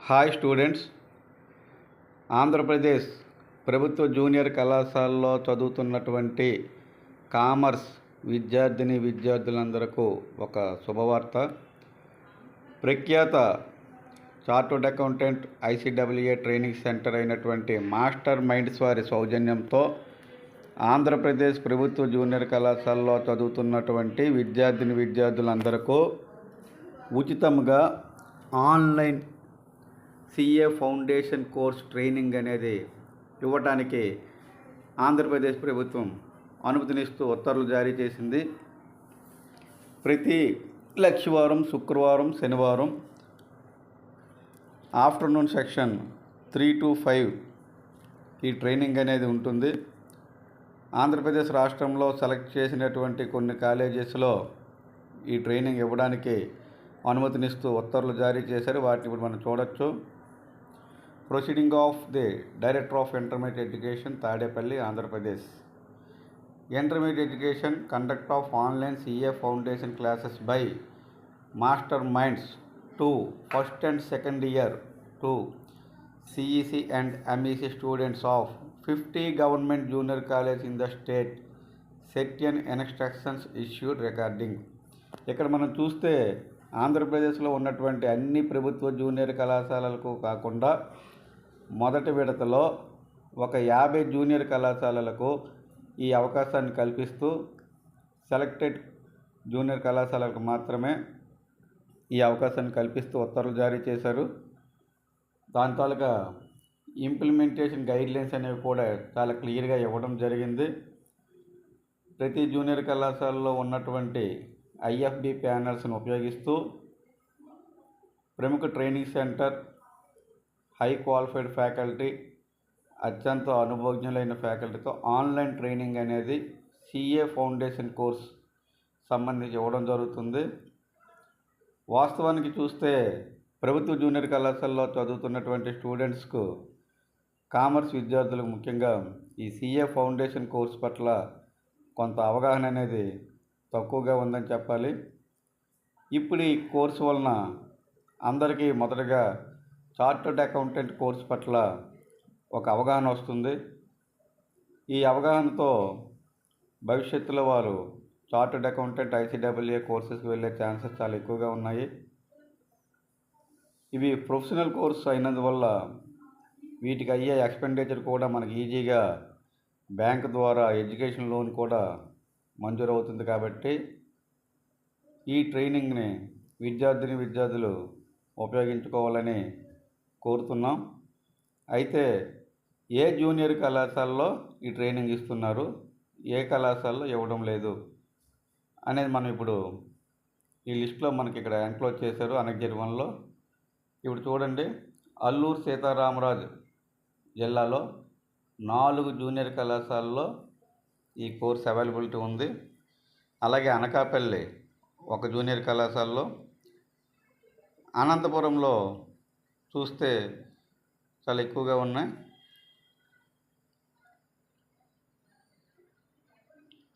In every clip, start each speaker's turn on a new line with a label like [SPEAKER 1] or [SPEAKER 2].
[SPEAKER 1] Hi students. Andhra Pradesh ప్రభుత్వ junior కళాశాలలో చదువుతున్నటువంటి కామర్స్ విద్యార్థులందరకు ఒక శుభవార్త. ప్రఖ్యాత chartered accountant ICAA training centre అయినటువంటి మాస్టర్ మైండ్స్ వారి సౌజన్యంతో ఆంధ్రప్రదేశ్ ప్రభుత్వ జూనియర్ కళాశాలలో చదువుతున్నటువంటి విద్యార్థులందరకు ఉచితంగా online CA foundation course training అనేది ఇవ్వటానికి ఆంధ్రప్రదేశ్ ప్రభుత్వం అనుమతినిస్తూ ఉత్తర్వులు జారీ చేసింది. ప్రతి లక్షవారం, శుక్రవారం, శనివారం ఆఫ్టర్నూన్ సెక్షన్ 3 to 5 ఈ ట్రైనింగ్ అనేది ఉంటుంది. ఆంధ్రప్రదేశ్ రాష్ట్రంలో సెలెక్ట్ చేసినటువంటి కొన్ని కాలేజెస్లో ఈ ట్రైనింగ్ ఇవ్వడానికి అనుమతినిస్తూ ఉత్తర్వులు జారీ చేశారు. వాటిని ఇప్పుడు మనం చూడొచ్చు. Proceeding of the director of intermediate education, Tadepalli, Andhra Pradesh. Intermediate education conduct of online CA foundation classes by master minds to first and second year to CEC and MEC students of 50 government junior college in the state. Certain instructions issued regarding. ఇక్కడ మనం చూస్తే ఆంధ్రప్రదేశ్లో ఉన్నటువంటి అన్ని ప్రభుత్వ junior కళాశాలలకు కాకుండా మొదటి విడతలో ఒక 50 జూనియర్ కళాశాలలకు ఈ అవకాశాన్ని కల్పిస్తూ సెలెక్టెడ్ జూనియర్ కళాశాలలకు మాత్రమే ఈ అవకాశాన్ని కల్పిస్తూ ఉత్తర్వులు జారీ చేశారు. దాని తాలూకా ఇంప్లిమెంటేషన్ గైడ్లైన్స్ అనేవి కూడా చాలా క్లియర్గా ఇవ్వడం జరిగింది. ప్రతి జూనియర్ కళాశాలలో ఉన్నటువంటి IFB ప్యానల్స్ను ఉపయోగిస్తూ ప్రముఖ training centre, high qualified faculty, అత్యంత అనుభవజ్ఞులైన ఫ్యాకల్టీతో ఆన్లైన్ ట్రైనింగ్ అనేది CA ఫౌండేషన్ కోర్స్ సంబంధించి ఇవ్వడం జరుగుతుంది. వాస్తవానికి చూస్తే ప్రభుత్వ జూనియర్ కళాశాలలో చదువుతున్నటువంటి స్టూడెంట్స్కు, కామర్స్ విద్యార్థులకు ముఖ్యంగా ఈ CA ఫౌండేషన్ కోర్స్ పట్ల కొంత అవగాహన అనేది తక్కువగా ఉందని చెప్పాలి. ఇప్పుడు ఈ కోర్సు వలన అందరికీ మొదటగా చార్టర్డ్ అకౌంటెంట్ కోర్స్ పట్ల ఒక అవగాహన వస్తుంది. ఈ అవగాహనతో భవిష్యత్తులో వారు చార్టర్డ్ అకౌంటెంట్ ICAA కోర్సెస్కి వెళ్ళే ఛాన్సెస్ చాలా ఎక్కువగా ఉన్నాయి. ఇవి ప్రొఫెషనల్ కోర్స్ అయినందువల్ల వీటికి అయ్యే ఎక్స్పెండిచర్ కూడా మనకి ఈజీగా బ్యాంక్ ద్వారా ఎడ్యుకేషన్ లోన్ కూడా మంజూరు అవుతుంది. కాబట్టి ఈ ట్రైనింగ్ని విద్యార్థులు ఉపయోగించుకోవాలని కోరుతున్నాం. అయితే ఏ జూనియర్ కళాశాలలో ఈ ట్రైనింగ్ ఇస్తున్నారు, ఏ కళాశాలలో ఇవ్వడం లేదు అనేది మనం ఇప్పుడు ఈ లిస్టులో మనకి ఇక్కడ ఎన్క్లోజ్ చేశారు. అనగ్జర్ 1లో ఇప్పుడు చూడండి. అల్లూరు సీతారామరాజు జిల్లాలో 4 జూనియర్ కళాశాలలో ఈ కోర్స్ అవైలబిలిటీ ఉంది. అలాగే అనకాపల్లి 1 జూనియర్ కళాశాలలో, అనంతపురంలో చూస్తే చాలా ఎక్కువగా ఉన్నాయి.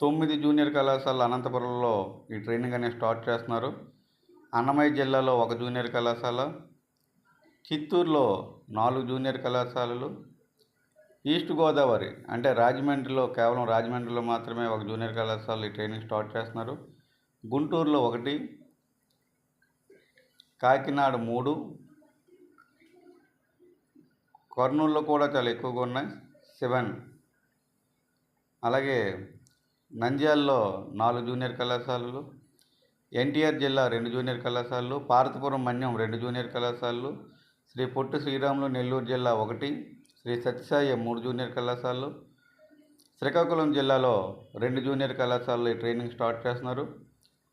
[SPEAKER 1] 9 జూనియర్ కళాశాలలు అనంతపురంలో ఈ ట్రైనింగ్ అనేది స్టార్ట్ చేస్తున్నారు. అన్నమయ్య జిల్లాలో 1 జూనియర్ కళాశాల, చిత్తూరులో 4 జూనియర్ కళాశాలలు, ఈస్ట్ గోదావరి అంటే రాజమండ్రిలో, కేవలం రాజమండ్రిలో మాత్రమే 1 జూనియర్ కళాశాల ఈ ట్రైనింగ్ స్టార్ట్ చేస్తున్నారు. గుంటూరులో 1, కాకినాడ 3, కర్నూలులో కూడా చాలా ఎక్కువగా ఉన్నాయి, 7. అలాగే నంద్యాలలో 4 జూనియర్ కళాశాలలు, ఎన్టీఆర్ జిల్లా 2 జూనియర్ కళాశాలలు, పార్వతీపురం మన్యం 2 జూనియర్ కళాశాలలు, శ్రీ పొట్టి శ్రీరాములు నెల్లూరు జిల్లా 1, శ్రీ సత్యసాయి 3 జూనియర్ కళాశాలలు, శ్రీకాకుళం జిల్లాలో 2 జూనియర్ కళాశాలలు ఈ ట్రైనింగ్ స్టార్ట్ చేస్తున్నారు.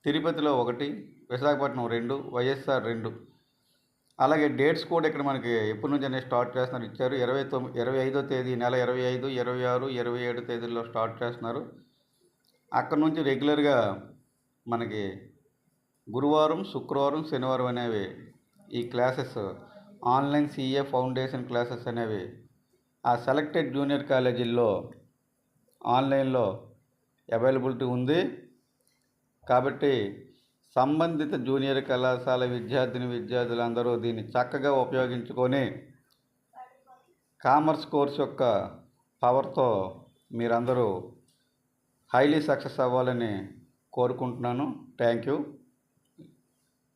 [SPEAKER 1] తిరుపతిలో 1, విశాఖపట్నం 2, YSR 2. అలాగే డేట్స్ కూడా ఇక్కడ మనకి ఎప్పటి నుంచి అనేది స్టార్ట్ చేస్తున్నారు ఇచ్చారు. 25వ తేదీ, నెల 25, 26, 27 తేదీల్లో స్టార్ట్ చేస్తున్నారు. అక్కడ నుంచి రెగ్యులర్గా మనకి గురువారం, శుక్రవారం, శనివారం అనేవి ఈ classes, online CA foundation classes అనేవి ఆ సెలెక్టెడ్ జూనియర్ కాలేజీల్లో ఆన్లైన్లో అవైలబిలిటీ ఉంది. కాబట్టి సంబంధిత జూనియర్ కళాశాల విద్యార్థులందరూ దీన్ని చక్కగా ఉపయోగించుకొని కామర్స్ కోర్స్ యొక్క పవర్తో మీరందరూ హైలీ సక్సెస్ అవ్వాలని కోరుకుంటున్నాను. Thank you.